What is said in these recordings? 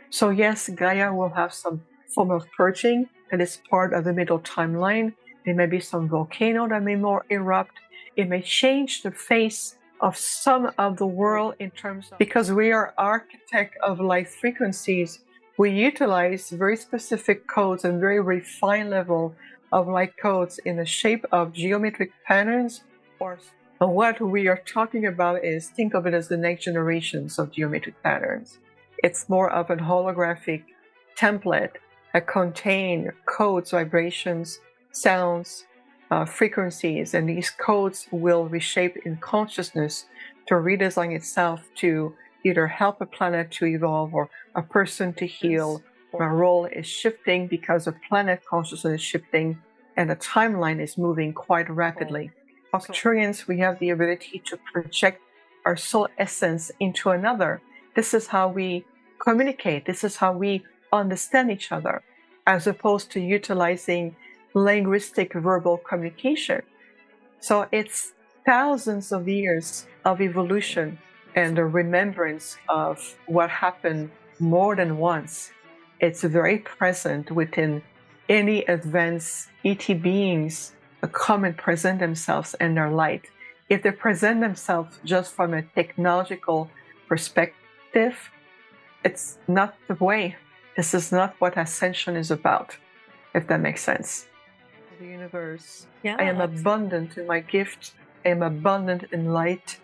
So yes, Gaia will have some form of purging that is part of the middle timeline. There may be some volcano that may more erupt. It may change the face of some of the world in terms of, because we are architect of light frequencies, we utilize very specific codes and very refined level of light codes in the shape of geometric patterns. Or what we are talking about is, think of it as the next generations of geometric patterns. It's more of an holographic template that contain codes, vibrations, sounds, frequencies, and these codes will reshape in consciousness to redesign itself to either help a planet to evolve or a person to heal. Our role is shifting because a planet consciousness is shifting and the timeline is moving quite rapidly. Arcturians, we have the ability to project our soul essence into another. This is how we communicate. This is how we understand each other, as opposed to utilizing linguistic verbal communication. So it's thousands of years of evolution and a remembrance of what happened more than once. It's very present within any advanced ET beings come and present themselves in their light. If they present themselves just from a technological perspective, it's not the way. This is not what ascension is about, if that makes sense. The universe. Yeah, I am abundant in my gift. I am abundant in light,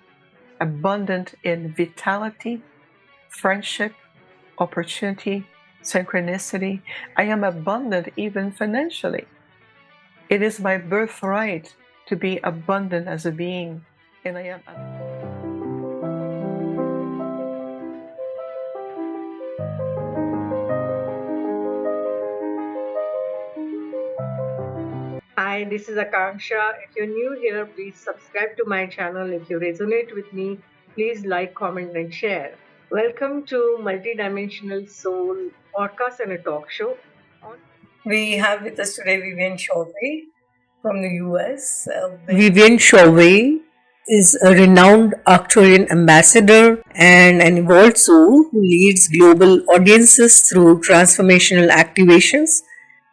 abundant in vitality, friendship, opportunity, synchronicity. I am abundant even financially. It is my birthright to be abundant as a being, and I am. Hi, this is Akanksshaa. If you're new here, please subscribe to my channel. If you resonate with me, please like, comment, and share. Welcome to Multidimensional Soul Podcast and a Talk Show. We have with us today Viviane Chauvet from the US. Viviane Chauvet is a renowned Arcturian ambassador and an evolved soul who leads global audiences through transformational activations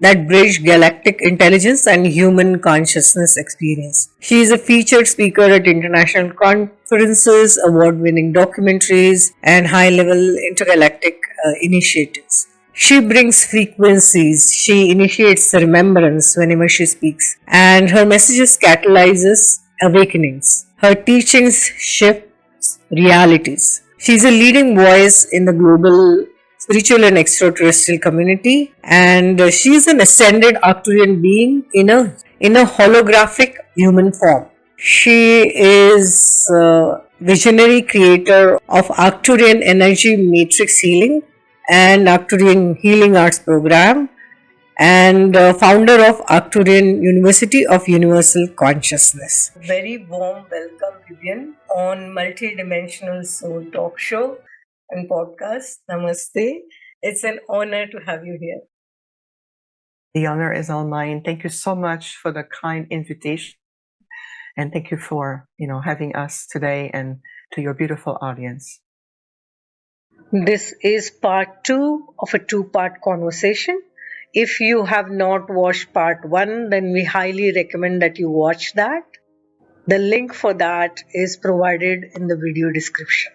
that bridge galactic intelligence and human consciousness experience. She is a featured speaker at international conferences, award-winning documentaries, and high-level intergalactic initiatives. She brings frequencies, she initiates remembrance whenever she speaks, and her messages catalyzes awakenings. Her teachings shift realities. She is a leading voice in the global spiritual and extraterrestrial community, and she is an ascended Arcturian being in a holographic human form. She is a visionary creator of Arcturian energy matrix healing and Arcturian healing arts program, and founder of Arcturian University of Universal Consciousness. Very warm welcome, Viviane, on Multidimensional Soul Talk Show and podcast. Namaste. It's an honor to have you here. The honor is all mine. Thank you so much for the kind invitation. And thank you for, having us today, and to your beautiful audience. This is part 2 of a 2-part conversation. If you have not watched part 1, then we highly recommend that you watch that. The link for that is provided in the video description.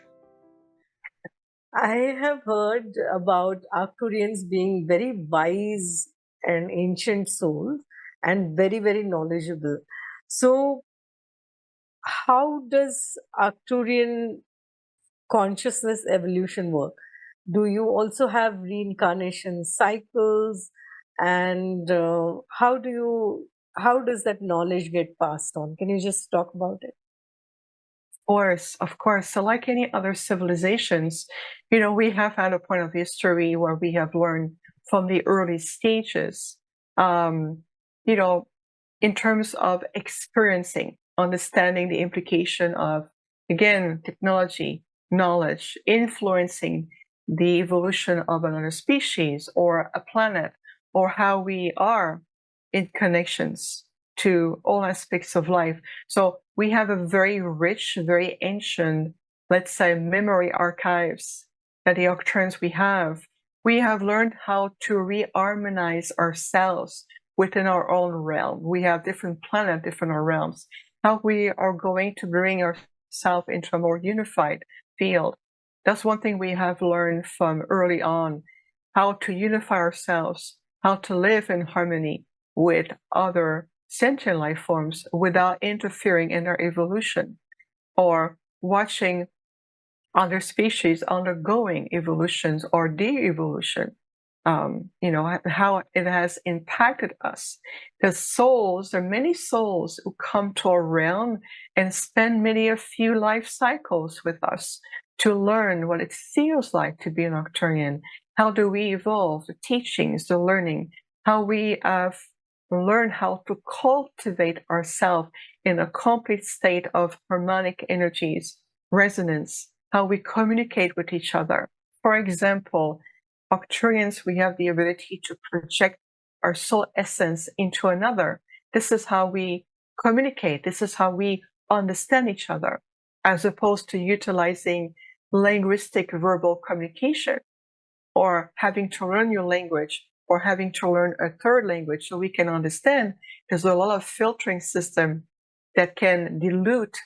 I have heard about Arcturians being very wise and ancient souls and very, very knowledgeable. So, how does Arcturian consciousness evolution work? Do you also have reincarnation cycles, and how does that knowledge get passed on? Can you just talk about it? Of course. So like any other civilizations, we have had a point of history where we have learned from the early stages, in terms of experiencing, understanding the implication of, again, technology, knowledge, influencing the evolution of another species or a planet, or how we are in connections to all aspects of life. So we have a very rich, very ancient, let's say, memory archives that the Arcturians we have We have learned how to reharmonize ourselves within our own realm. We have different planets, different realms. How we are going to bring ourselves into a more unified field. That's one thing we have learned from early on, how to unify ourselves, how to live in harmony with other sentient life forms without interfering in their evolution, or watching other species undergoing evolutions or de-evolution. How it has impacted us. The souls, there are many souls who come to our realm and spend many a few life cycles with us to learn what it feels like to be an Arcturian. How do we evolve? The teachings, the learning, how we have learned how to cultivate ourselves in a complete state of harmonic energies, resonance, how we communicate with each other. For example, Arcturians, we have the ability to project our soul essence into another. This is how we communicate. This is how we understand each other, as opposed to utilizing linguistic verbal communication or having to learn your language or having to learn a third language so we can understand. There's a lot of filtering system that can dilute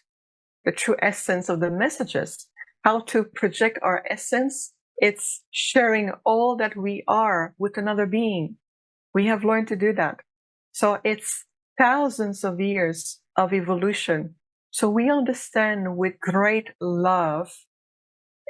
the true essence of the messages. How to project our essence, it's sharing all that we are with another being. We have learned to do that. So it's thousands of years of evolution. So we understand with great love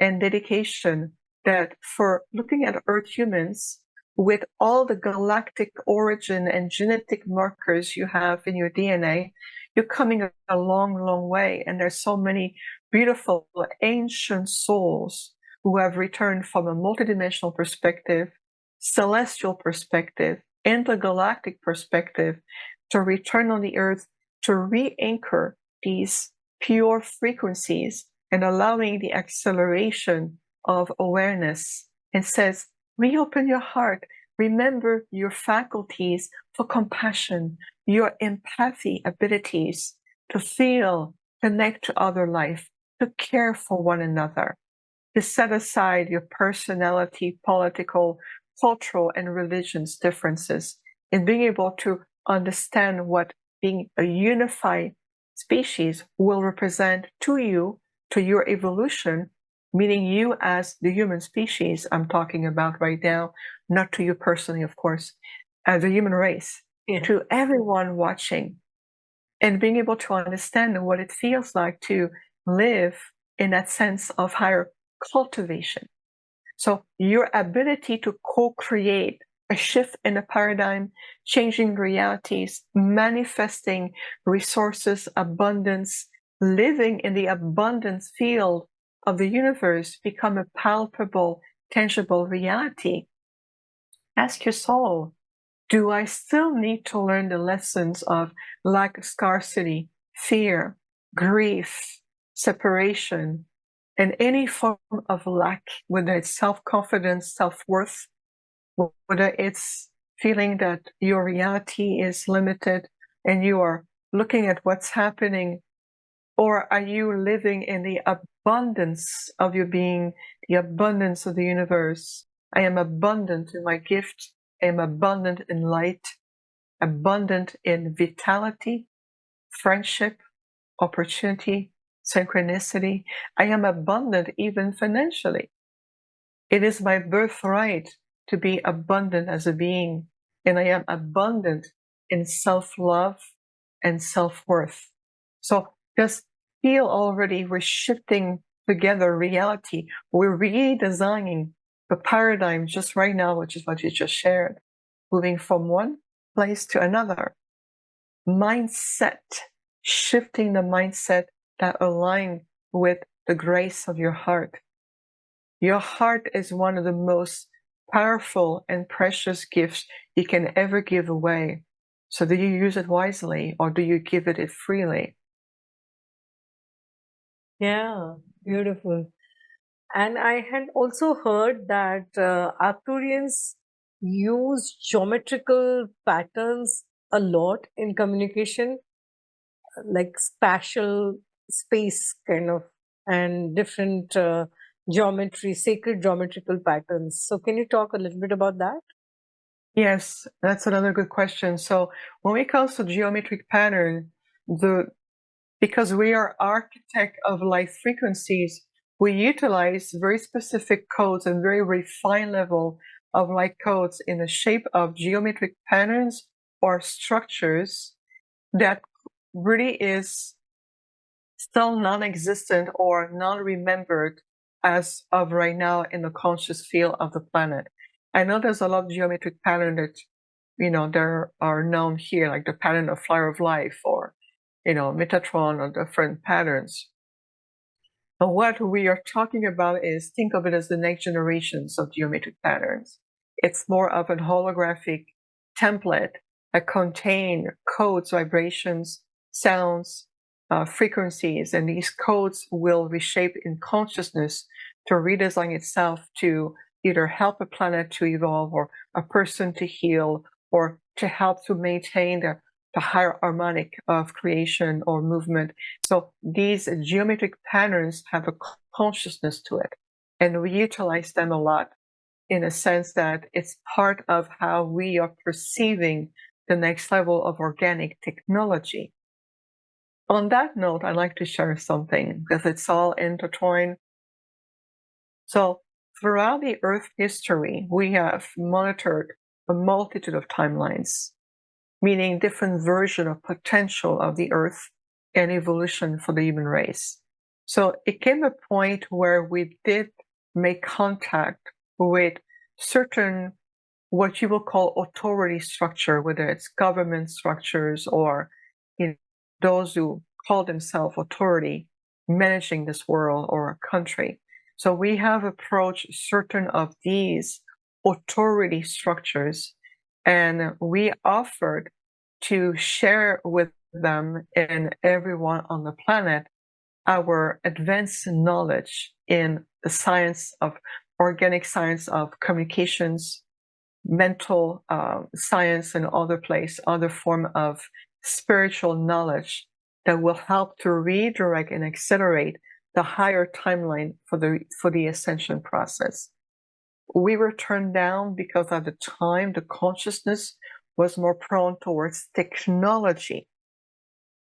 and dedication that for looking at Earth humans, with all the galactic origin and genetic markers you have in your DNA, you're coming a long, long way. And there's so many beautiful ancient souls who have returned from a multidimensional perspective, celestial perspective, intergalactic perspective to return on the earth to re-anchor these pure frequencies and allowing the acceleration of awareness, and says, reopen your heart. Remember your faculties for compassion, your empathy abilities to feel, connect to other life, to care for one another, to set aside your personality, political, cultural, and religious differences, and being able to understand what being a unified species will represent to you, to your evolution, meaning you as the human species I'm talking about right now, not to you personally, of course, as a human race, to everyone watching, and being able to understand what it feels like to live in that sense of higher cultivation. So your ability to co-create a shift in the paradigm, changing realities, manifesting resources, abundance, living in the abundance field of the universe become a palpable, tangible reality. Ask your soul, do I still need to learn the lessons of lack, scarcity, fear, grief, separation, and any form of lack, whether it's self-confidence, self-worth, whether it's feeling that your reality is limited and you are looking at what's happening, or are you living in the abundance of your being, the abundance of the universe? I am abundant in my gift. I am abundant in light, abundant in vitality, friendship, opportunity, synchronicity. I am abundant even financially. It is my birthright to be abundant as a being, and I am abundant in self-love and self-worth. So just feel already we're shifting together reality. We're redesigning the paradigm just right now, which is what you just shared, moving from one place to another. Mindset, shifting the mindset that align with the grace of your heart. Your heart is one of the most powerful and precious gifts you can ever give away. So do you use it wisely, or do you give it freely? Yeah, beautiful. And I had also heard that Arcturians use geometrical patterns a lot in communication, like spatial space kind of, and different geometry, sacred geometrical patterns. So can you talk a little bit about that? Yes, that's another good question. So when it comes to geometric pattern, because we are architect of light frequencies, we utilize very specific codes and very refined level of light codes in the shape of geometric patterns or structures that really is still non-existent or non-remembered as of right now in the conscious field of the planet. I know there's a lot of geometric patterns that, there are known here, like the pattern of Flower of Life or, Metatron or different patterns. But what we are talking about is think of it as the next generations of geometric patterns. It's more of an holographic template that contain codes, vibrations, sounds, frequencies, and these codes will reshape in consciousness to redesign itself to either help a planet to evolve or a person to heal or to help to maintain the higher harmonic of creation or movement. So these geometric patterns have a consciousness to it, and we utilize them a lot in a sense that it's part of how we are perceiving the next level of organic technology. On that note, I'd like to share something because it's all intertwined. So throughout the Earth history, we have monitored a multitude of timelines, meaning different version of potential of the Earth and evolution for the human race. So it came a point where we did make contact with certain what you will call authority structure, whether it's government structures or those who call themselves authority managing this world or a country. So we have approached certain of these authority structures, and we offered to share with them and everyone on the planet our advanced knowledge in the science of organic science of communications, mental science, and other form of spiritual knowledge that will help to redirect and accelerate the higher timeline for the ascension process. We were turned down because at the time the consciousness was more prone towards technology.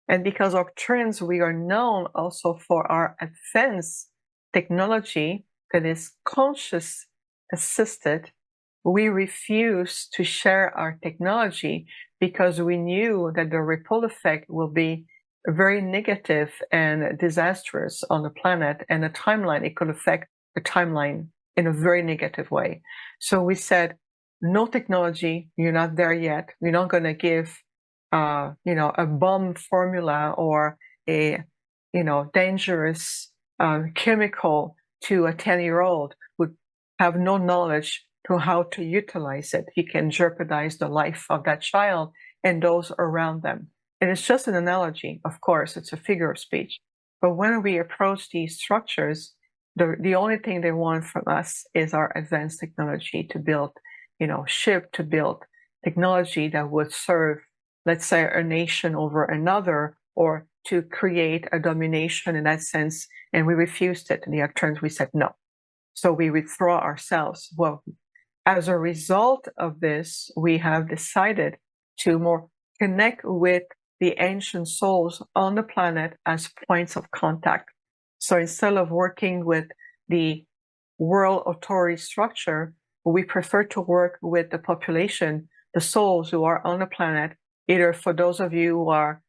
And because Arcturians, we are known also for our advanced technology that is conscious assisted, we refuse to share our technology because we knew that the ripple effect will be very negative and disastrous on the planet and the timeline. It could affect the timeline in a very negative way. So we said, no technology, you're not there yet. We're not going to give, a bomb formula or a, dangerous chemical to a 10-year-old who have no knowledge to how to utilize it. He can jeopardize the life of that child and those around them. And it's just an analogy, of course, it's a figure of speech. But when we approach these structures, the only thing they want from us is our advanced technology to build, ship, to build technology that would serve, let's say, a nation over another, or to create a domination in that sense. And we refused it. In the Arcturians, we said no. So we withdraw ourselves. Well, as a result of this, we have decided to more connect with the ancient souls on the planet as points of contact. So instead of working with the world authority structure, we prefer to work with the population, the souls who are on the planet, either for those of you who are,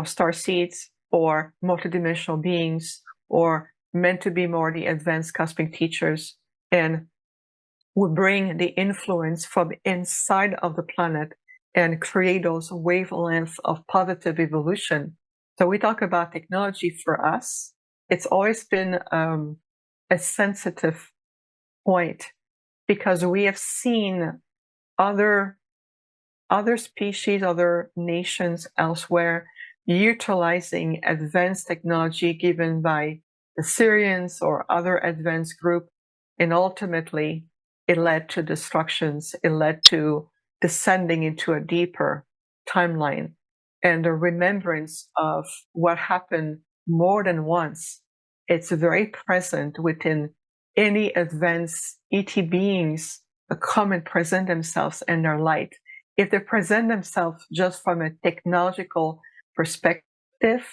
star seeds or multidimensional beings or meant to be more the advanced cosmic teachers, and we bring the influence from inside of the planet and create those wavelengths of positive evolution. So we talk about technology for us. It's always been a sensitive point because we have seen other species, other nations elsewhere utilizing advanced technology given by the Syrians or other advanced group, and ultimately it led to destructions. It led to descending into a deeper timeline and a remembrance of what happened more than once. It's very present within any advanced ET beings come and present themselves in their light. If they present themselves just from a technological perspective,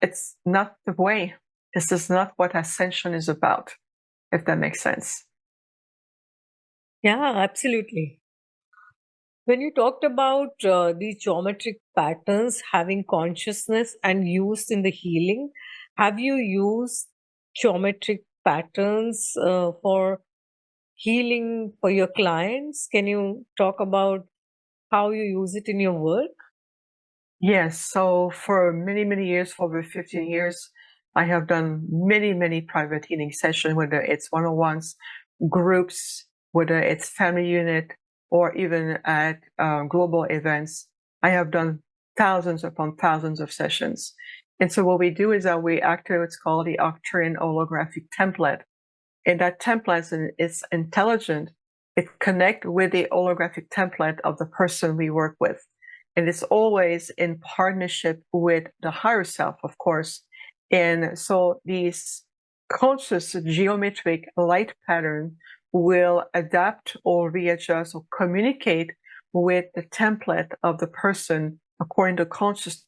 it's not the way. This is not what ascension is about, if that makes sense. Yeah, absolutely. When you talked about these geometric patterns having consciousness and used in the healing, have you used geometric patterns for healing for your clients? Can you talk about how you use it in your work? Yes, so for many, many years, for over 15 years, I have done many, many private healing sessions, whether it's one-on-ones, groups, whether it's family unit, or even at global events. I have done thousands upon thousands of sessions. And so what we do is that we activate what's called the Arcturian holographic template. And that template is intelligent. It connects with the holographic template of the person we work with. And it's always in partnership with the higher self, of course. And so these conscious geometric light pattern will adapt or readjust or communicate with the template of the person according to consciousness.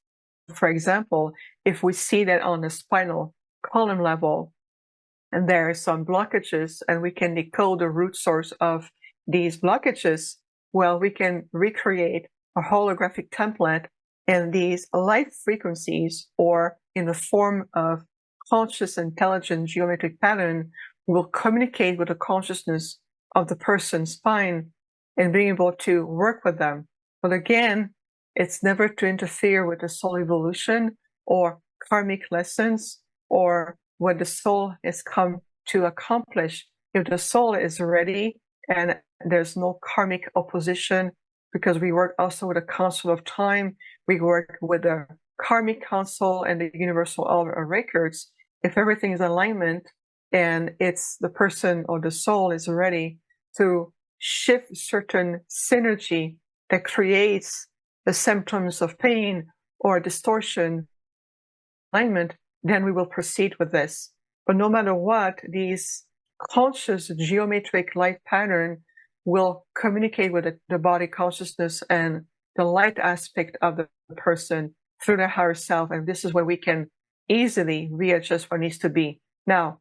For example, if we see that on the spinal column level, and there are some blockages, and we can decode the root source of these blockages, well, we can recreate a holographic template, and these light frequencies, or in the form of conscious, intelligent geometric pattern, will communicate with the consciousness of the person's spine and being able to work with them. But again, it's never to interfere with the soul evolution or karmic lessons or what the soul has come to accomplish. If the soul is ready and there's no karmic opposition, because we work also with a council of time, we work with the karmic council and the universal records. If everything is in alignment and it's the person or the soul is ready to shift certain synergy that creates the symptoms of pain or distortion alignment, then we will proceed with this. But no matter what, these conscious geometric light pattern will communicate with the body consciousness and the light aspect of the person through the higher self. And this is where we can easily readjust what needs to be. Now,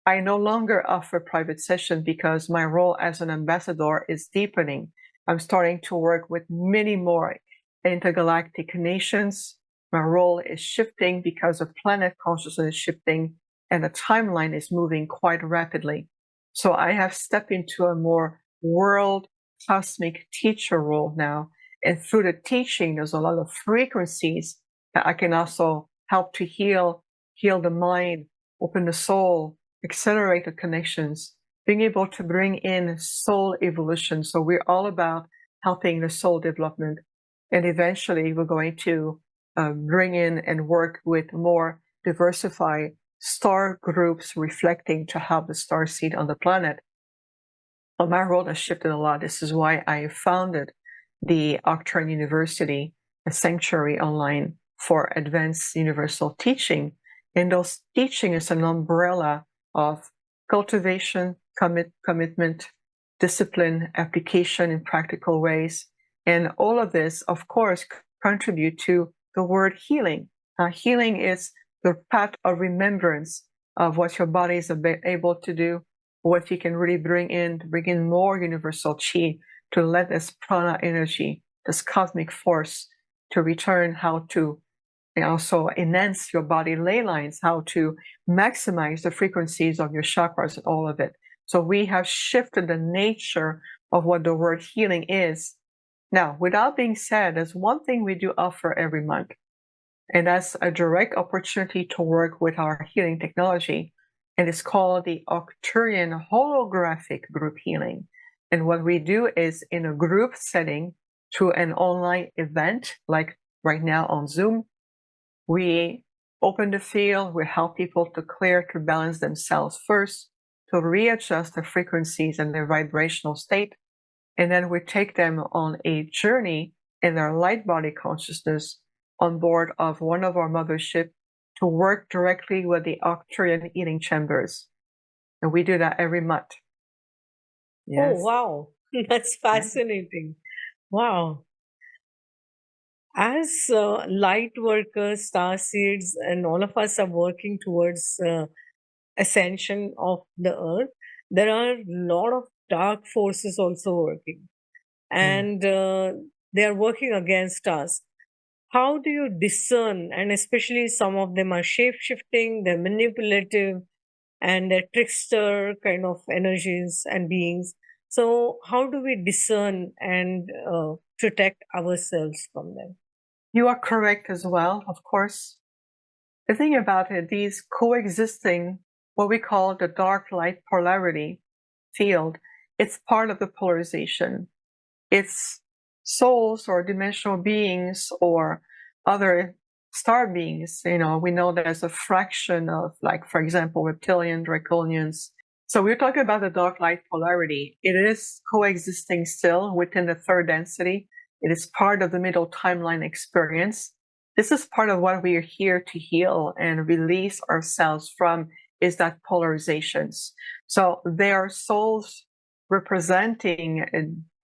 I no longer offer private sessions because my role as an ambassador is deepening. I'm starting to work with many more intergalactic nations. My role is shifting because the planet consciousness is shifting and the timeline is moving quite rapidly. So I have stepped into a more world cosmic teacher role now. And through the teaching, there's a lot of frequencies that I can also help to heal the mind, open the soul, accelerate the connections, being able to bring in soul evolution. So we're all about helping the soul development. And eventually we're going to bring in and work with more diversified star groups reflecting to help the star seed on the planet. Well, my role has shifted a lot. This is why I founded the Arcturian University, a sanctuary online for advanced universal teaching. And those teaching is an umbrella of cultivation, commitment, discipline, application in practical ways. And all of this, of course, contribute to the word healing. Healing is the path of remembrance of what your body is able to do, what you can really bring in more universal chi, to let this prana energy, this cosmic force, to return, how to also enhance your body ley lines, how to maximize the frequencies of your chakras and all of it. So we have shifted the nature of what the word healing is. Now, without being said, there's one thing we do offer every month, and that's a direct opportunity to work with our healing technology. And it's called the Arcturian Holographic Group Healing. And what we do is in a group setting through an online event, like right now on Zoom, we open the field, we help people to clear, to balance themselves first, to readjust their frequencies and their vibrational state. And then we take them on a journey in their light body consciousness on board of one of our mothership to work directly with the Arcturian healing chambers. And we do that every month. Oh, Yes. wow. That's fascinating. Wow. As light workers, star seeds, and all of us are working towards ascension of the earth, there are a lot of dark forces also working, Mm. and they are working against us. How do you discern? And especially some of them are shape shifting, they're manipulative, and they're trickster kind of energies and beings. So, how do we discern and protect ourselves from them? You are correct as well, of course. The thing about it, these coexisting, what we call the dark light polarity field, it's part of the polarization. It's souls or dimensional beings or other star beings. We know there's a fraction of, like, for example, reptilian, draconians. So we're talking about the dark light polarity. It is coexisting still within the third density. It is part of the middle timeline experience. This is part of what we are here to heal and release ourselves from, is that polarizations. So there are souls representing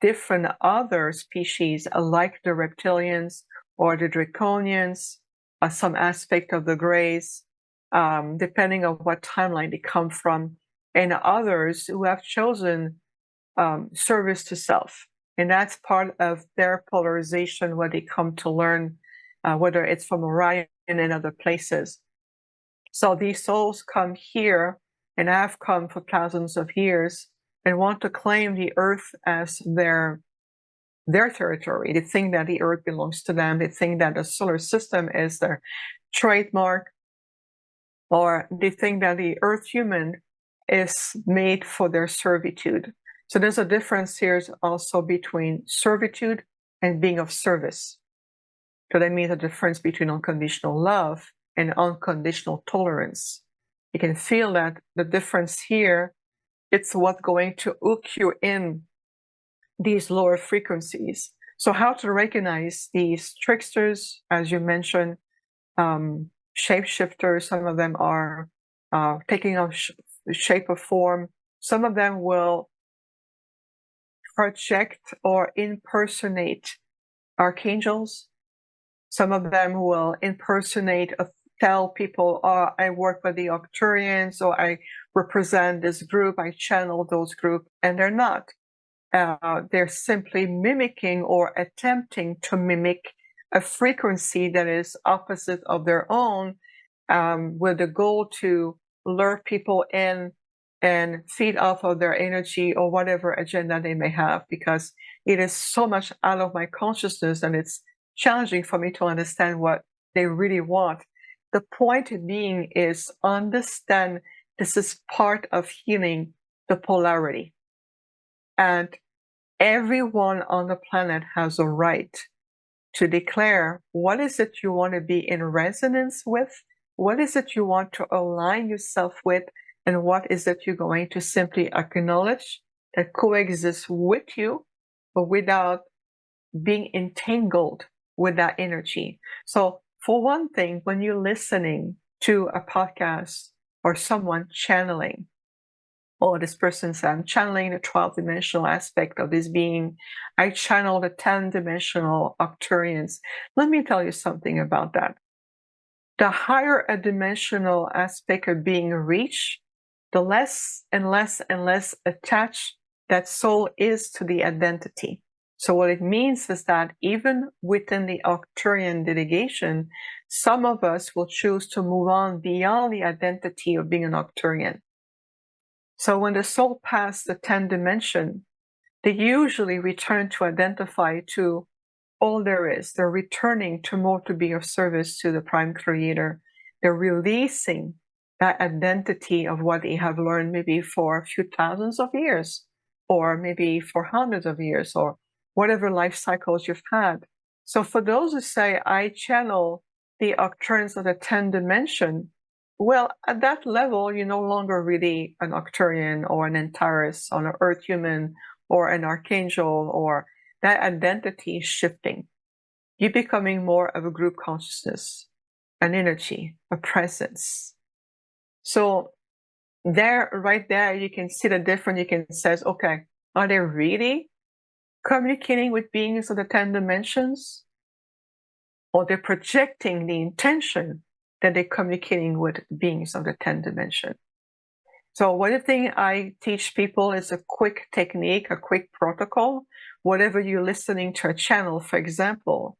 different other species, like the reptilians or the draconians, some aspect of the greys, depending on what timeline they come from, and others who have chosen service to self. And that's part of their polarization, where they come to learn, whether it's from Orion and other places. So these souls come here and have come for thousands of years and want to claim the earth as their territory. They think that the earth belongs to them. They think that the solar system is their trademark, or they think that the earth human is made for their servitude. So there's a difference here also between servitude and being of service. So that means a difference between unconditional love and unconditional tolerance. You can feel that the difference here, it's what's going to hook you in these lower frequencies. So how to recognize these tricksters, as you mentioned, shapeshifters. Some of them are taking on shape or form. Some of them will project or impersonate archangels. Some of them will impersonate, tell people, oh, I work with the Arcturians, or I represent this group, I channel those groups, and they're not. They're simply mimicking or attempting to mimic a frequency that is opposite of their own, with the goal to lure people in and feed off of their energy or whatever agenda they may have, because it is so much out of my consciousness and it's challenging for me to understand what they really want. The point being is, understand this is part of healing the polarity. And everyone on the planet has a right to declare what is it you want to be in resonance with, what is it you want to align yourself with, and what is it you're going to simply acknowledge that coexists with you, but without being entangled with that energy. So for one thing, when you're listening to a podcast or someone channeling, oh, this person said, I'm channeling the 12-dimensional aspect of this being. I channel the 10-dimensional Arcturians. Let me tell you something about that. The higher a dimensional aspect of being reached, the less and less and less attached that soul is to the identity. So what it means is that even within the Arcturian delegation, some of us will choose to move on beyond the identity of being an Arcturian. So when the soul passes the 10th dimension, they usually return to identify to all there is. They're returning to more to be of service to the prime creator. They're releasing that identity of what they have learned maybe for a few thousands of years, or maybe for hundreds of years, or whatever life cycles you've had. So for those who say, I channel the Arcturians of the 10th dimension, well, at that level, you're no longer really an Arcturian or an Antares or an Earth human or an Archangel, or that identity is shifting. You're becoming more of a group consciousness, an energy, a presence. So there, right there, you can see the difference. You can say, okay, are they really communicating with beings of the 10 dimensions? Or they're projecting the intention that they're communicating with beings of the 10 dimension. So one thing I teach people is a quick technique, a quick protocol. Whatever you're listening to a channel, for example,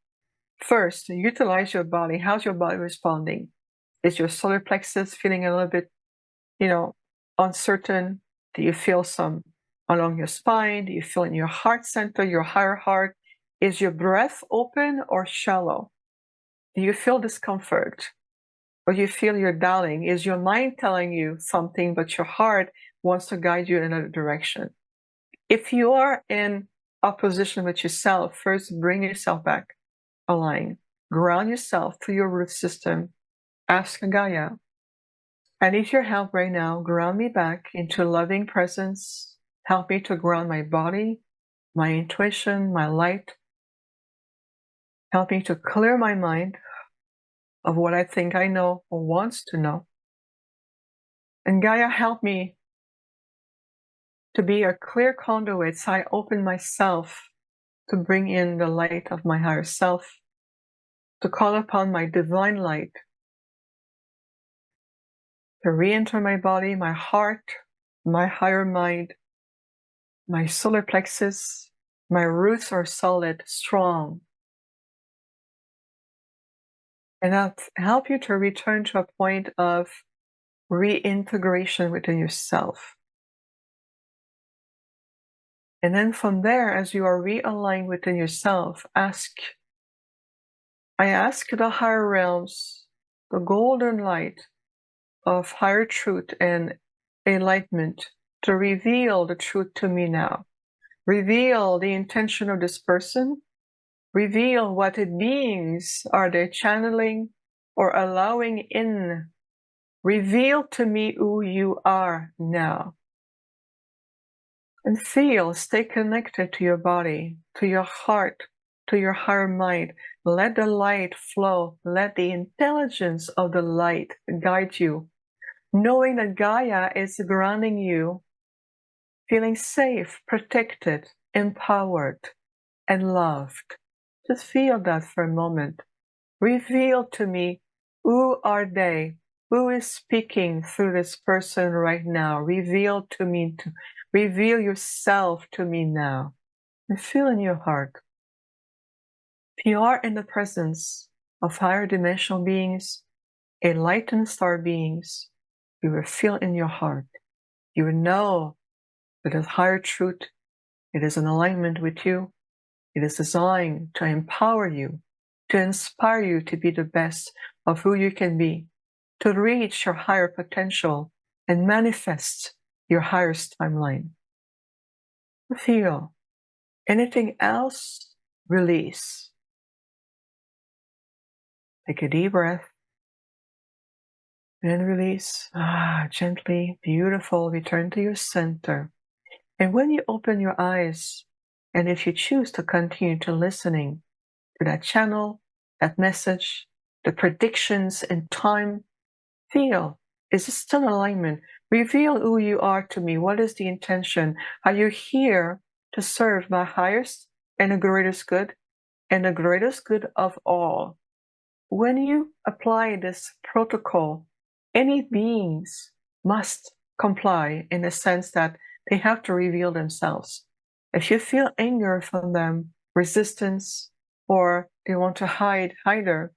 first, utilize your body. How's your body responding? Is your solar plexus feeling a little bit, uncertain? Do you feel some along your spine? Do you feel in your heart center, your higher heart? Is your breath open or shallow? Do you feel discomfort? Or you feel you're doubting? Is your mind telling you something, but your heart wants to guide you in another direction? If you are in opposition with yourself, first bring yourself back, align, ground yourself through your root system. Ask Gaia, I need your help right now. Ground me back into loving presence. Help me to ground my body, my intuition, my light. Help me to clear my mind of what I think I know or wants to know. And Gaia, help me to be a clear conduit, so I open myself to bring in the light of my higher self, to call upon my divine light, to re-enter my body, my heart, my higher mind, my solar plexus. My roots are solid, strong. And I'll help you to return to a point of reintegration within yourself. And then from there, as you are realigned within yourself, I ask the higher realms, the golden light of higher truth and enlightenment, to reveal the truth to me now. Reveal the intention of this person. Reveal what beings are they channeling or allowing in. Reveal to me who you are now. And feel, stay connected to your body, to your heart, to your higher mind. Let the light flow. Let the intelligence of the light guide you. Knowing that Gaia is grounding you, feeling safe, protected, empowered, and loved. Just feel that for a moment. Reveal to me, who are they? Who is speaking through this person right now? Reveal to me, reveal yourself to me now. And feel in your heart. If you are in the presence of higher dimensional beings, enlightened star beings, you will feel in your heart. You will know that the higher truth, it is in alignment with you. It is designed to empower you, to inspire you to be the best of who you can be, to reach your higher potential and manifest your highest timeline. Feel. Anything else, release. Take a deep breath and release. Gently, beautiful. Return to your center. And when you open your eyes, and if you choose to continue to listening to that channel, that message, the predictions and time, feel, is it still alignment? Reveal who you are to me. What is the intention? Are you here to serve my highest and the greatest good, and the greatest good of all? When you apply this protocol, any beings must comply in the sense that they have to reveal themselves. If you feel anger from them, resistance, or they want to hider,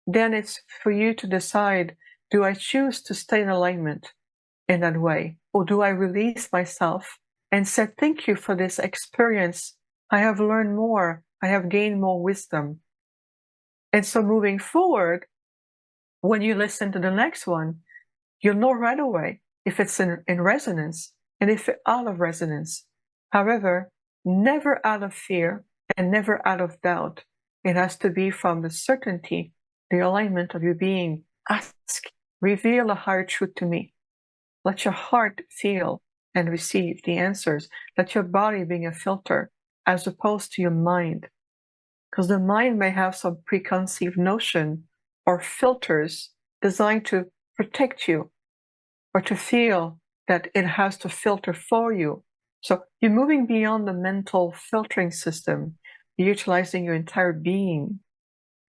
then it's for you to decide, do I choose to stay in alignment in that way? Or do I release myself and say, thank you for this experience. I have learned more. I have gained more wisdom. And so moving forward, when you listen to the next one, you'll know right away if it's in resonance and if it's out of resonance. However, never out of fear and never out of doubt. It has to be from the certainty, the alignment of your being. Ask, reveal a higher truth to me. Let your heart feel and receive the answers. Let your body be a filter as opposed to your mind. Because the mind may have some preconceived notion or filters designed to protect you. or to feel that it has to filter for you. So you're moving beyond the mental filtering system, utilizing your entire being.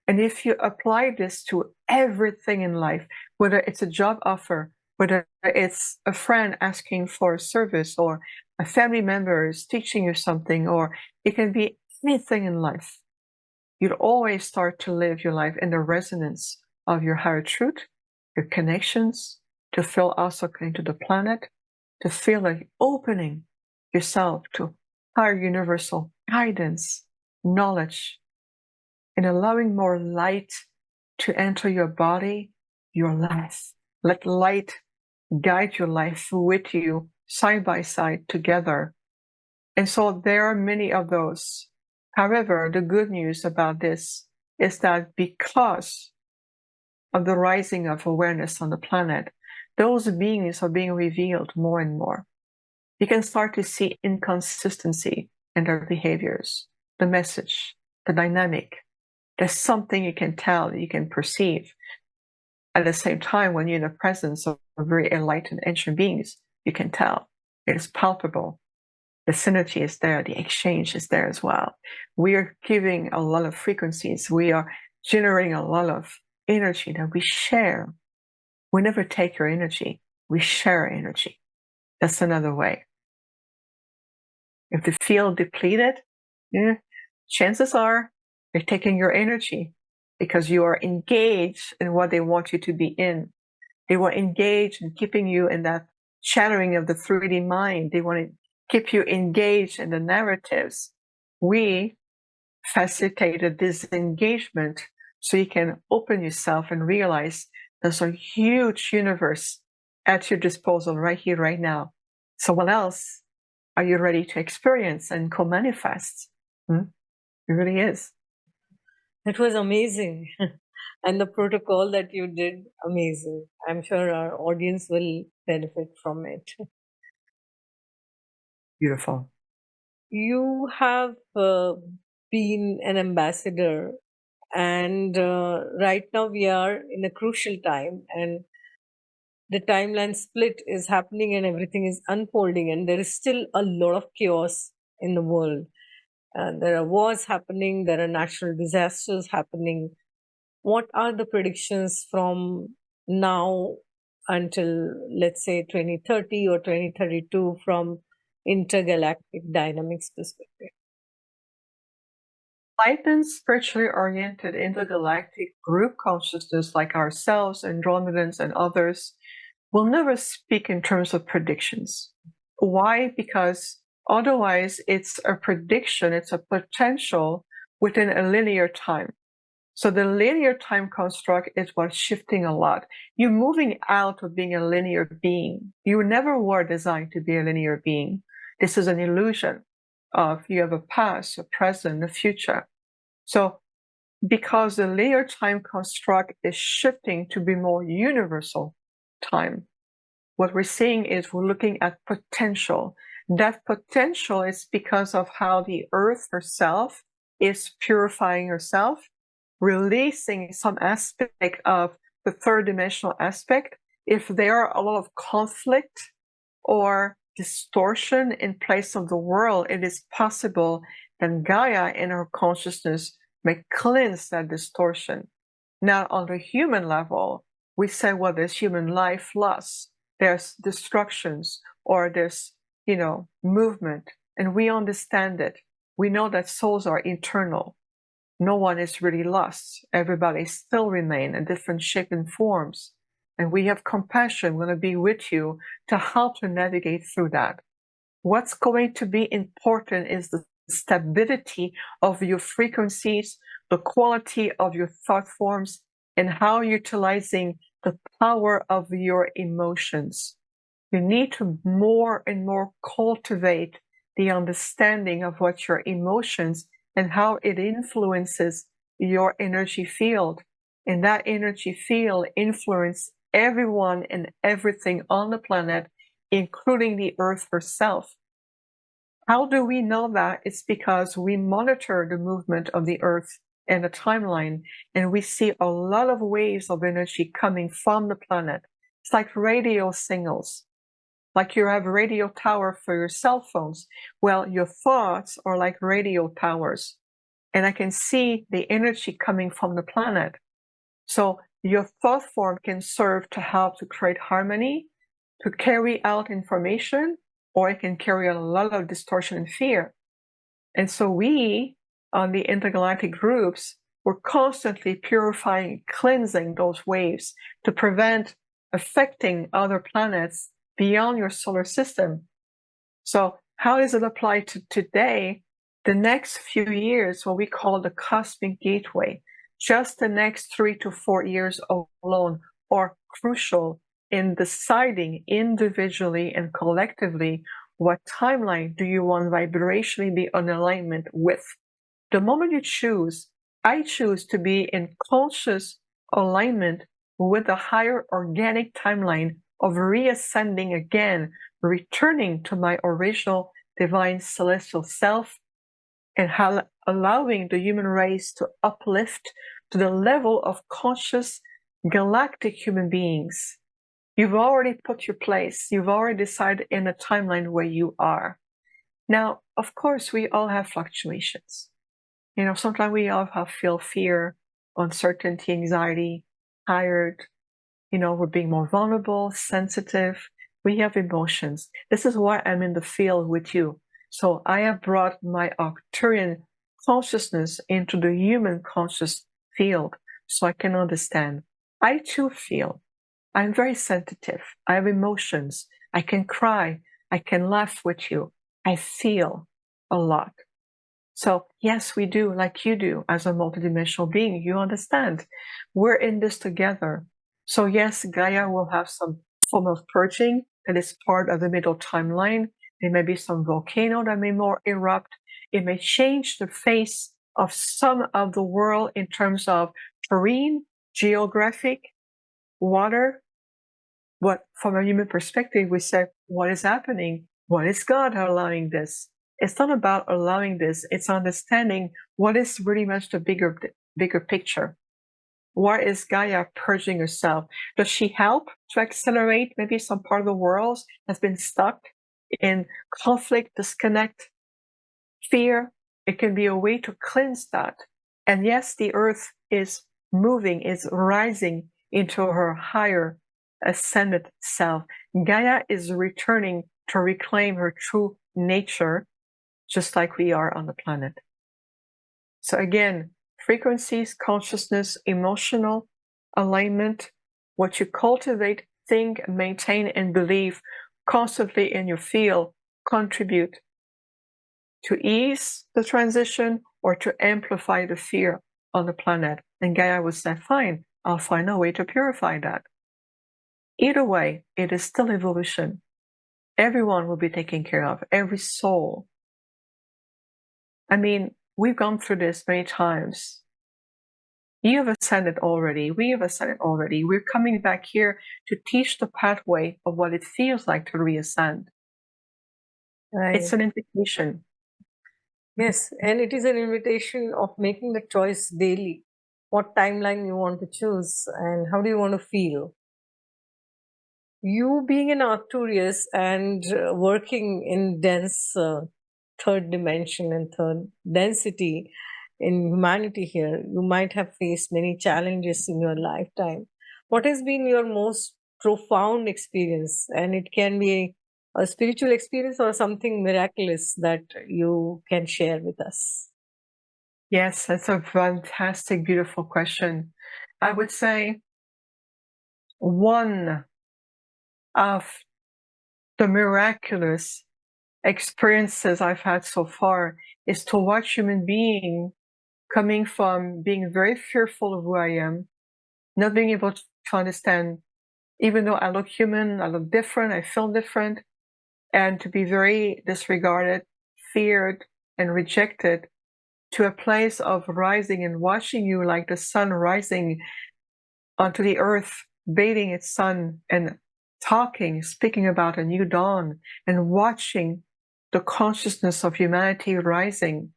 And if you apply this to everything in life, whether it's a job offer, whether it's a friend asking for a service, or a family member is teaching you something, or it can be anything in life, you'd always start to live your life in the resonance of your higher truth, your connections, to feel also connected to the planet, to feel like opening yourself to higher universal guidance, knowledge, and allowing more light to enter your body, your life. Let light guide your life with you, side by side, together. And so there are many of those. However, the good news about this is that because of the rising of awareness on the planet, those beings are being revealed more and more. You can start to see inconsistency in their behaviors, the message, the dynamic. There's something you can tell, you can perceive. At the same time, when you're in the presence of very enlightened ancient beings, you can tell. It is palpable. The synergy is there, the exchange is there as well. We are giving a lot of frequencies. We are generating a lot of energy that we share. We never take your energy, we share energy. That's another way. If they feel depleted, chances are they're taking your energy because you are engaged in what they want you to be in. They will engage in keeping you in that shattering of the 3D mind. They want to keep you engaged in the narratives. We facilitate a disengagement so you can open yourself and realize there's a huge universe at your disposal right here, right now. So what else are you ready to experience and co-manifest? It really is. It was amazing. And the protocol that you did, amazing. I'm sure our audience will benefit from it. Beautiful. You have been an ambassador, and right now we are in a crucial time, and the timeline split is happening and everything is unfolding, and there is still a lot of chaos in the world. There are wars happening, there are natural disasters happening. What are the predictions from now until, let's say, 2030 or 2032 from intergalactic dynamics perspective? Enlightened, spiritually oriented intergalactic group consciousness like ourselves, Andromedans, and others will never speak in terms of predictions. Why? Because otherwise it's a prediction, it's a potential within a linear time. So the linear time construct is what's shifting a lot. You're moving out of being a linear being. You never were designed to be a linear being. This is an illusion of you have a past, a present, a future. So because the linear time construct is shifting to be more universal time, what we're seeing is we're looking at potential. That potential is because of how the earth herself is purifying herself, releasing some aspect of the third dimensional aspect. If there are a lot of conflict or distortion in place of the world, it is possible that Gaia in her consciousness may cleanse that distortion. Now, on the human level, we say, well, there's human life loss, there's destructions, or there's, movement, and we understand it. We know that souls are eternal. No one is really lost. Everybody still remain in different shape and forms. And we have compassion. We're going to be with you to help you navigate through that. What's going to be important is the stability of your frequencies, the quality of your thought forms, and how you're utilizing the power of your emotions. You need to more and more cultivate the understanding of what your emotions and how it influences your energy field. And that energy field influences everyone and everything on the planet, including the earth herself. How do we know that? It's because we monitor the movement of the earth and the timeline, and we see a lot of waves of energy coming from the planet. It's like radio signals. Like you have a radio tower for your cell phones. Well, your thoughts are like radio towers. And I can see the energy coming from the planet. So your thought form can serve to help to create harmony, to carry out information, or it can carry out a lot of distortion and fear. And so we, on the intergalactic groups, we're constantly purifying, cleansing those waves to prevent affecting other planets beyond your solar system. So how does it apply to today? The next few years, what we call the cosmic gateway, just the next 3 to 4 years alone are crucial in deciding individually and collectively what timeline do you want vibrationally be in alignment with. The moment you choose, I choose to be in conscious alignment with the higher organic timeline of reascending again, returning to my original divine celestial self, and allowing the human race to uplift to the level of conscious galactic human beings. You've already put your place. You've already decided in a timeline where you are. Now, of course, we all have fluctuations. Sometimes we all feel fear, uncertainty, anxiety, tired. We're being more vulnerable, sensitive. We have emotions. This is why I'm in the field with you. So I have brought my Arcturian consciousness into the human conscious field so I can understand. I too feel. I'm very sensitive. I have emotions. I can cry. I can laugh with you. I feel a lot. So yes, we do, like you do as a multidimensional being. You understand. We're in this together. So yes, Gaia will have some form of purging that is part of the middle timeline. There may be some volcano that may more erupt. It may change the face of some of the world in terms of terrain, geographic, water. But from a human perspective, we say, what is happening? What is God allowing this? It's not about allowing this. It's understanding what is really much the bigger picture. Why is Gaia purging herself? Does she help to accelerate maybe some part of the world that's been stuck in conflict, disconnect, fear? It can be a way to cleanse that. And yes, the earth is moving, is rising into her higher ascended self. Gaia is returning to reclaim her true nature, just like we are on the planet. So again, frequencies, consciousness, emotional alignment, what you cultivate, think, maintain, and believe constantly in your field contribute to ease the transition or to amplify the fear on the planet. And Gaia would say, fine, I'll find a way to purify that. Either way, it is still evolution. Everyone will be taken care of, every soul. I mean, we've gone through this many times. You have ascended already. We have ascended already. We're coming back here to teach the pathway of what it feels like to reascend. Right. It's an invitation. Yes, and it is an invitation of making the choice daily. What timeline you want to choose and how do you want to feel. You being an Arcturian and working in dense third dimension and third density in humanity here, you might have faced many challenges in your lifetime. What has been your most profound experience? And it can be a spiritual experience or something miraculous that you can share with us. Yes, that's a fantastic, beautiful question. I would say one of the miraculous experiences I've had so far is to watch human being coming from being very fearful of who I am, not being able to understand, even though I look human, I look different, I feel different, and to be very disregarded, feared, and rejected, to a place of rising and watching you like the sun rising onto the earth, bathing its sun and talking, speaking about a new dawn, and watching the consciousness of humanity rising.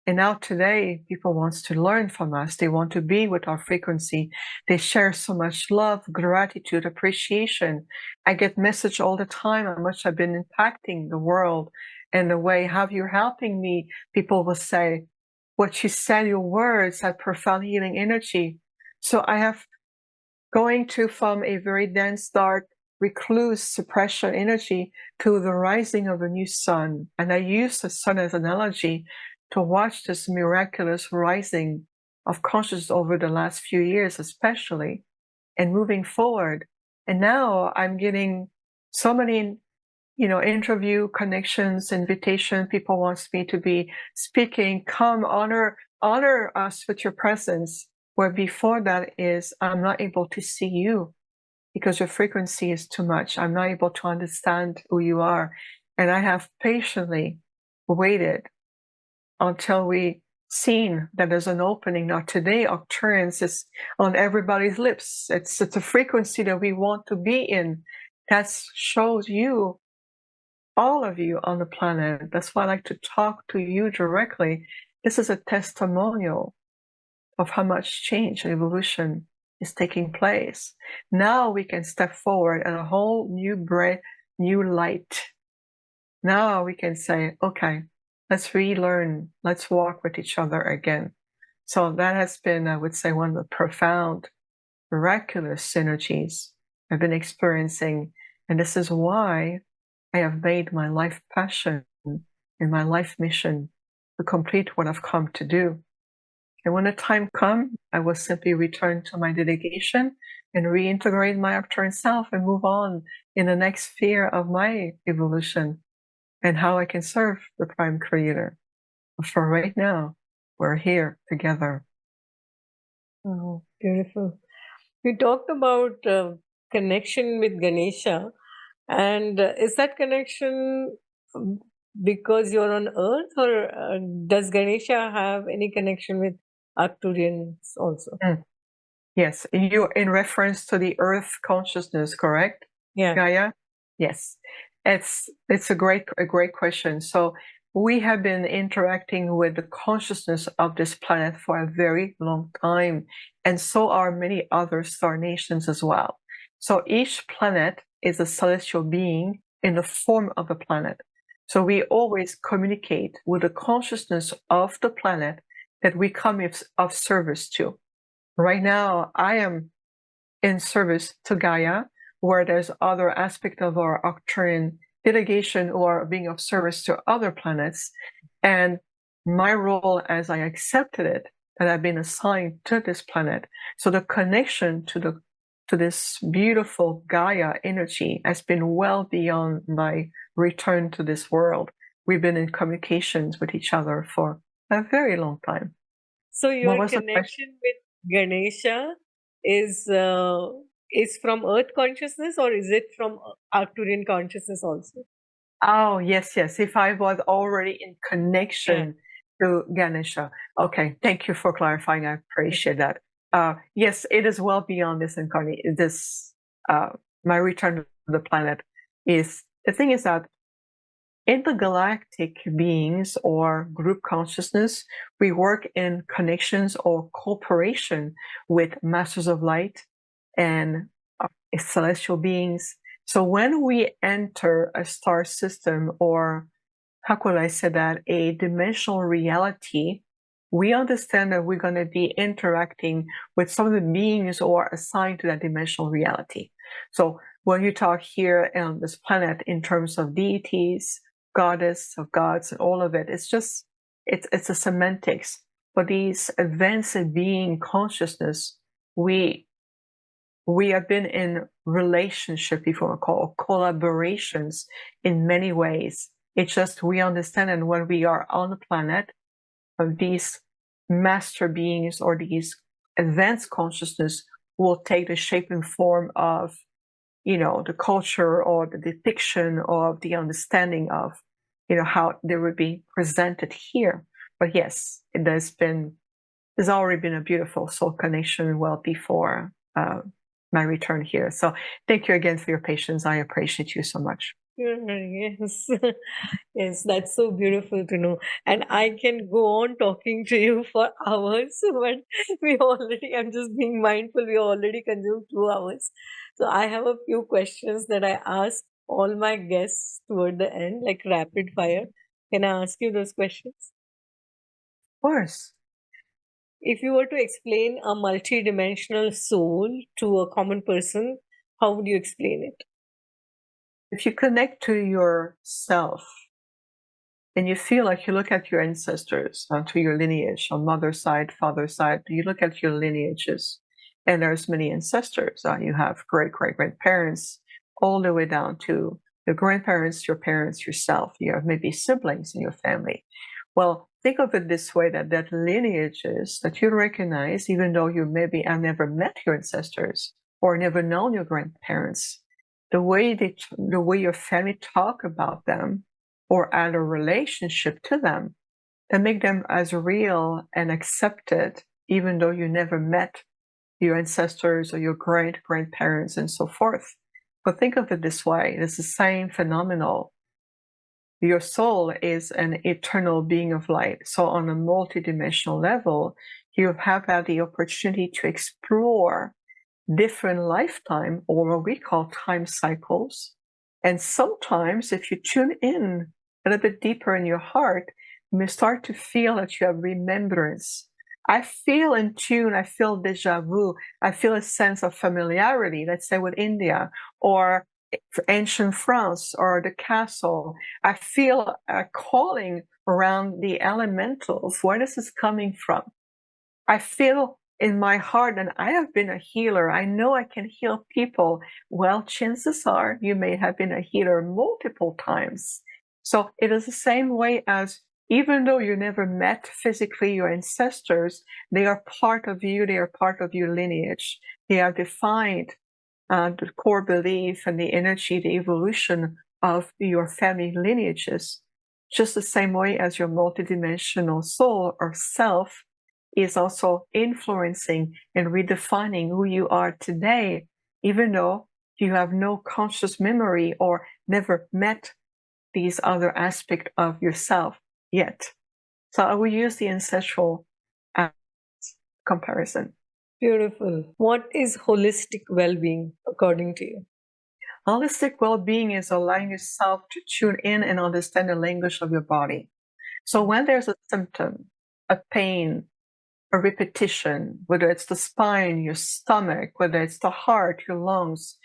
And now today, people want to learn from us. They want to be with our frequency. They share so much love, gratitude, appreciation. I get message all the time how much I've been impacting the world and the way how you're helping me. People will say, what you said, your words had profound healing energy. So I have going to from a very dense, dark, recluse, suppression energy to the rising of a new sun. And I use the sun as an analogy to watch this miraculous rising of consciousness over the last few years, especially, and moving forward. And now I'm getting so many, interview connections, invitation. People wants me to be speaking. Come, honor us with your presence. Where before that is, I'm not able to see you because your frequency is too much. I'm not able to understand who you are. And I have patiently waited until we seen that there's an opening. Now today, Arcturians is on everybody's lips. It's a frequency that we want to be in. That shows you, all of you on the planet. That's why I like to talk to you directly. This is a testimonial of how much change and evolution is taking place. Now we can step forward and a whole new breath, new light. Now we can say, okay, let's relearn, let's walk with each other again. So that has been, I would say, one of the profound, miraculous synergies I've been experiencing. And this is why I have made my life passion and my life mission to complete what I've come to do. And when the time comes, I will simply return to my dedication and reintegrate my Arcturian self and move on in the next sphere of my evolution and how I can serve the Prime Creator. But for right now, we're here together. Oh, beautiful. You talked about connection with Ganesha, and is that connection because you're on Earth, or does Ganesha have any connection with Arcturians also? Yes, you in reference to the Earth consciousness, correct? Yeah. Gaia? Yes. It's a great question. So we have been interacting with the consciousness of this planet for a very long time, and so are many other star nations as well. So each planet is a celestial being in the form of a planet. So we always communicate with the consciousness of the planet that we come of service to. Right now, I am in service to Gaia, where there's other aspect of our Arcturian delegation who are being of service to other planets. And my role, as I accepted it, that I've been assigned to this planet. So the connection to this beautiful Gaia energy has been well beyond my return to this world. We've been in communications with each other for a very long time. So your connection with Ganesha is from Earth consciousness, or is it from Arcturian consciousness also? Oh, yes. If I was already in connection to Ganesha. Okay, thank you for clarifying. I appreciate that. Yes, it is well beyond this incarnate. My return to the planet is, the thing is that intergalactic beings or group consciousness, we work in connections or cooperation with masters of light and celestial beings. So when we enter a star system, or how could I say that, a dimensional reality, we understand that we're going to be interacting with some of the beings who are assigned to that dimensional reality. So when you talk here on this planet in terms of deities, goddess of gods, and all of it, it's a semantics. But these advanced being consciousness, we have been in relationship before, called collaborations in many ways. It's just we understand, and when we are on the planet, of these master beings or these advanced consciousness will take the shape and form of, the culture or the depiction of the understanding of, how they would be presented here. But yes, there's already been a beautiful soul connection well before my return here. So thank you again for your patience. I appreciate you so much. Yes. Yes, that's so beautiful to know. And I can go on talking to you for hours, but I'm just being mindful, we already consumed 2 hours. So I have a few questions that I ask all my guests toward the end, like rapid fire. Can I ask you those questions? Of course. If you were to explain a multidimensional soul to a common person, how would you explain it? If you connect to yourself and you feel like you look at your ancestors, to your lineage, on mother's side, father's side, you look at your lineages, and there's many ancestors. You have great great grandparents, all the way down to your grandparents, your parents, yourself. You have maybe siblings in your family. Well, think of it this way: that lineages that you recognize, even though you maybe have never met your ancestors or never known your grandparents, the way your family talk about them or add a relationship to them that make them as real and accepted, even though you never met your ancestors or your great grandparents and so forth. But think of it this way: it's the same phenomenon. Your soul is an eternal being of light. So, on a multidimensional level, you have had the opportunity to explore different lifetime, or what we call time cycles. And sometimes, if you tune in a little bit deeper in your heart, you may start to feel that you have remembrance. I feel in tune, I feel deja vu, I feel a sense of familiarity, let's say with India, or ancient France, or the castle. I feel a calling around the elementals. Where this is coming from? I feel in my heart, and I have been a healer. I know I can heal people. Well, chances are you may have been a healer multiple times. So it is the same way as, even though you never met physically your ancestors, they are part of you, they are part of your lineage. They are defined the core belief and the energy, the evolution of your family lineages, just the same way as your multidimensional soul or self is also influencing and redefining who you are today, even though you have no conscious memory or never met these other aspects of yourself yet. So I will use the ancestral comparison. Beautiful. What is holistic well being according to you? Holistic well-being is allowing yourself to tune in and understand the language of your body. So when there's a symptom, a pain, a repetition, whether it's the spine, your stomach, whether it's the heart, your lungs,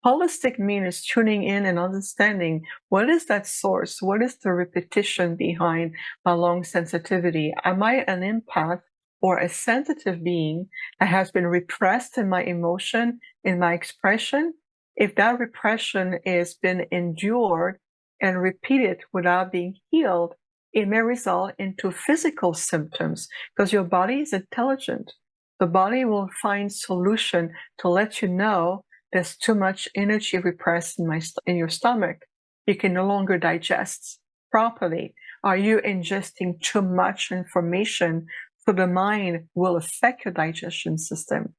holistic means tuning in and understanding what is that source? What is the repetition behind my lung sensitivity? Am I an empath or a sensitive being that has been repressed in my emotion, in my expression? If that repression has been endured and repeated without being healed, it may result into physical symptoms, because your body is intelligent. The body will find solution to let you know there's too much energy repressed in your stomach. You can no longer digest properly. Are you ingesting too much information, so the mind will affect your digestion system?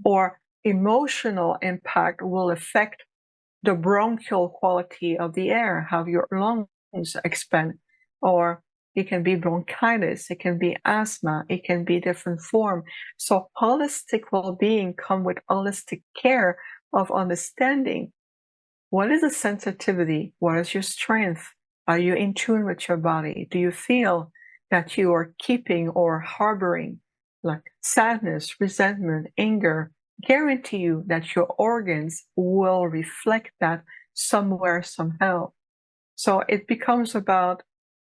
Or emotional impact will affect the bronchial quality of the air, how your lungs expand. Or it can be bronchitis, it can be asthma, it can be different form. So holistic well-being come with holistic care of understanding what is the sensitivity, what is your strength, are you in tune with your body, do you feel that you are keeping or harboring like sadness, resentment, anger? Guarantee you that your organs will reflect that somewhere, somehow. So it becomes about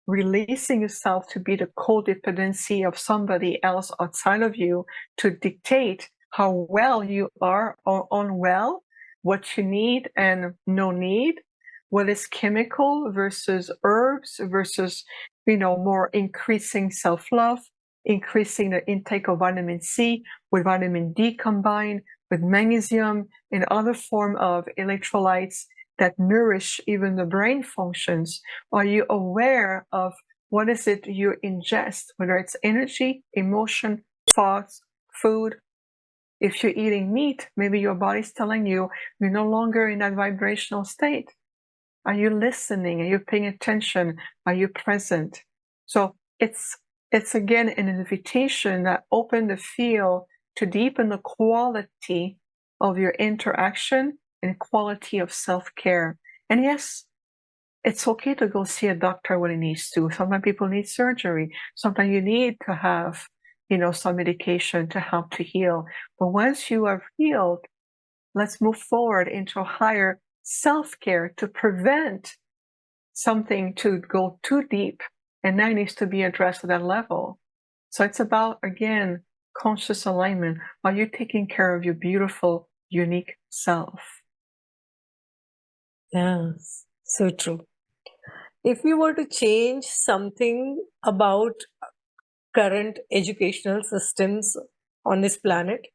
releasing yourself to be the codependency of somebody else outside of you to dictate how well you are or unwell, what you need and no need, what is chemical versus herbs versus, more increasing self-love, increasing the intake of vitamin C with vitamin D combined with magnesium and other form of electrolytes that nourish even the brain functions. Are you aware of what is it you ingest, whether it's energy, emotion, thoughts, food? If you're eating meat, maybe your body's telling you you're no longer in that vibrational state. Are you listening? Are you paying attention? Are you present? So it's again an invitation that open the field to deepen the quality of your interaction and quality of self-care. And yes, it's okay to go see a doctor when it needs to. Sometimes people need surgery. Sometimes you need to have, some medication to help to heal. But once you are healed, let's move forward into higher self-care to prevent something to go too deep, and that needs to be addressed at that level. So it's about, again, conscious alignment. Are you taking care of your beautiful, unique self? Yes, so true. If you were to change something about current educational systems on this planet,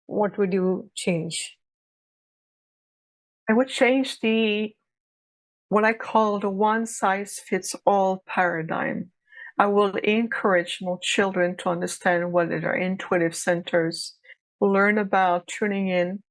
what would you change? I would change what I call the one-size-fits-all paradigm. I will encourage more children to understand what are their intuitive centers, learn about tuning in,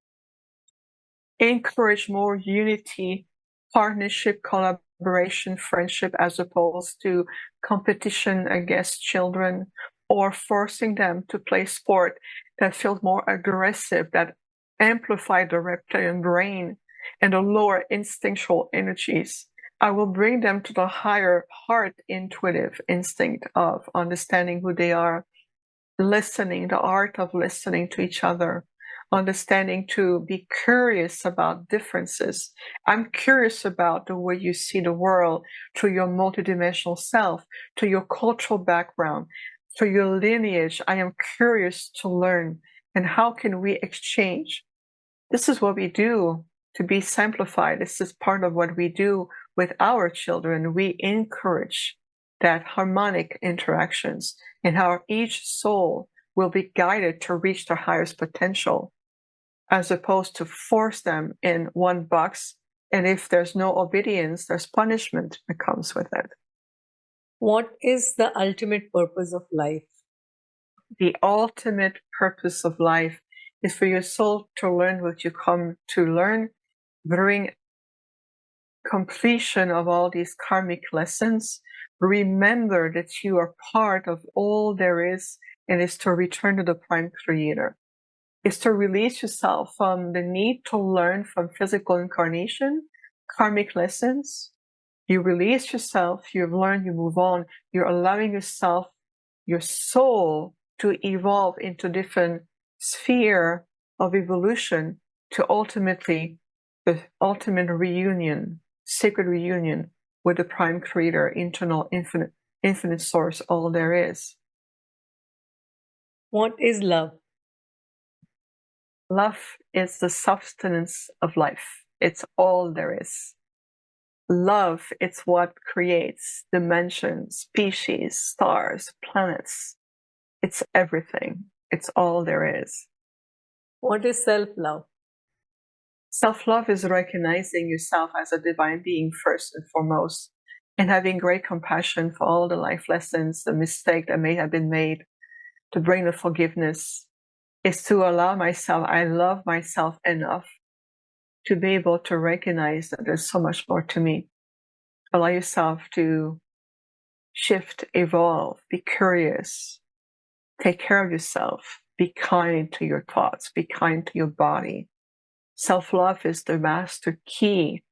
encourage more unity, partnership, collaboration, friendship, as opposed to competition against children or forcing them to play sport that feels more aggressive, that amplify the reptilian brain and the lower instinctual energies. I will bring them to the higher heart intuitive instinct of understanding who they are, listening, the art of listening to each other, understanding to be curious about differences. I'm curious about the way you see the world through your multidimensional self, to your cultural background, to your lineage. I am curious to learn. And how can we exchange? This is what we do to be simplified. This is part of what we do with our children. We encourage that harmonic interactions and how each soul will be guided to reach their highest potential, as opposed to force them in one box. And if there's no obedience, there's punishment that comes with it. What is the ultimate purpose of life? The ultimate purpose of life is for your soul to learn what you come to learn, bring completion of all these karmic lessons. Remember that you are part of all there is, and is to return to the prime creator. Is to release yourself from the need to learn from physical incarnation, karmic lessons. You release yourself, you've learned, you move on, you're allowing yourself, your soul, to evolve into different sphere of evolution to ultimately the ultimate reunion, sacred reunion with the prime creator, internal, infinite source, all there is. What is love? Love is the substance of life. It's all there is. Love, it's what creates dimensions, species, stars, planets. It's everything. It's all there is. What is self-love? Self-love is recognizing yourself as a divine being first and foremost, and having great compassion for all the life lessons, the mistake that may have been made, to bring the forgiveness, is to allow myself, I love myself enough to be able to recognize that there's so much more to me. Allow yourself to shift, evolve, be curious, take care of yourself, be kind to your thoughts, be kind to your body. Self-love is the master key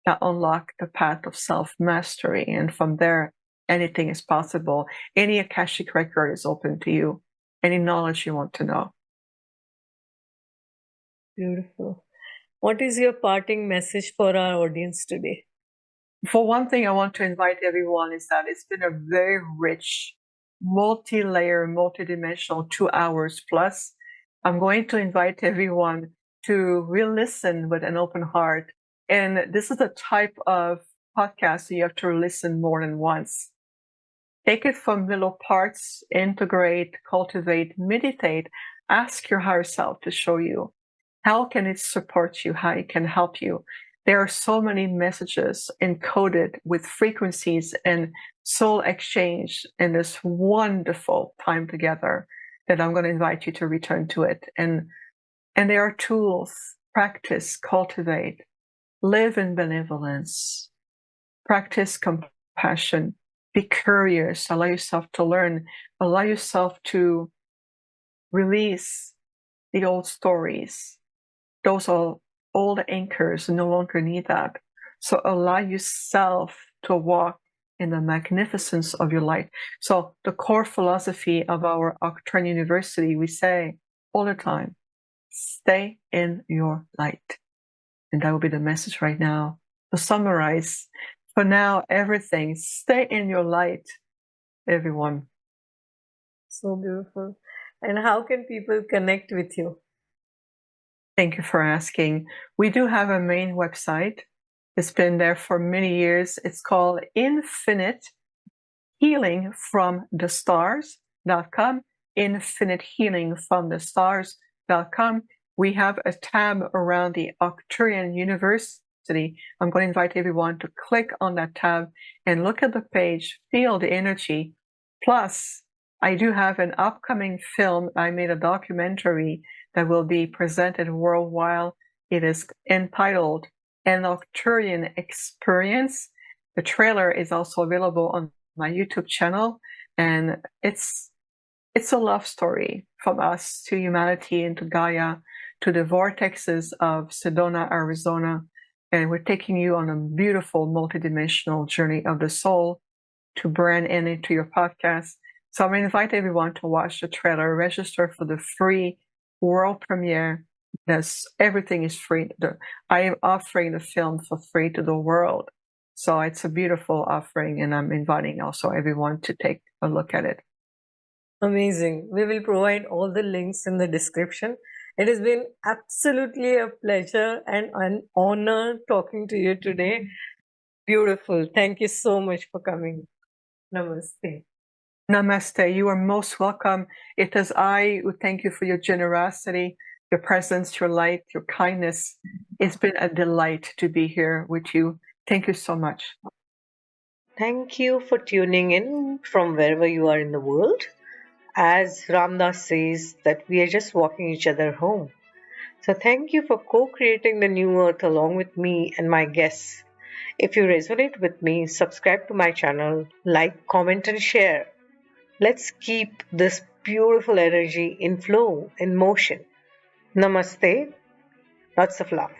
that unlocks the path of self-mastery. And from there, anything is possible. Any Akashic record is open to you. Any knowledge you want to know. Beautiful. What is your parting message for our audience today? For one thing, I want to invite everyone is that it's been a very rich, multi-layer, multi-dimensional 2 hours plus. I'm going to invite everyone to re-listen with an open heart. And this is a type of podcast that you have to listen more than once. Take it from little parts, integrate, cultivate, meditate, ask your higher self to show you. How can it support you? How it can help you? There are so many messages encoded with frequencies and soul exchange in this wonderful time together that I'm going to invite you to return to it. And there are tools, practice, cultivate, live in benevolence, Practice compassion. Be curious. Allow yourself to learn. Allow yourself to release the old stories. Those are old anchors. You no longer need that. So allow yourself to walk in the magnificence of your light. So the core philosophy of our Arcturian University, we say all the time, stay in your light. And that will be the message right now. To summarize, for now, everything, stay in your light, everyone. So beautiful. And how can people connect with you? Thank you for asking. We do have a main website. It's been there for many years. It's called Infinite Healing from the Stars.com. Infinite Healing from the Stars.com. We have a tab around the Arcturian University. I'm going to invite everyone to click on that tab and look at the page, feel the energy. Plus, I do have an upcoming film. I made a documentary that will be presented worldwide. It is entitled An Arcturian Experience. The trailer is also available on my YouTube channel, and it's a love story from us to humanity and to Gaia, to the vortexes of Sedona, Arizona. And we're taking you on a beautiful multidimensional journey of the soul to brand into your podcast. So I'm going to invite everyone to watch the trailer, register for the free world premiere. Everything is free. I am offering the film for free to the world. So it's a beautiful offering, and I'm inviting also everyone to take a look at it. Amazing. We will provide all the links in the description. It has been absolutely a pleasure and an honor talking to you today. Beautiful. Thank you so much for coming. Namaste. Namaste. You are most welcome. It is I who thank you for your generosity, your presence, your light, your kindness. It's been a delight to be here with you. Thank you so much. Thank you for tuning in from wherever you are in the world. As Ramdas says, that we are just walking each other home. So thank you for co-creating the new earth along with me and my guests. If you resonate with me, subscribe to my channel, like, comment and share. Let's keep this beautiful energy in flow, in motion. Namaste. Lots of love.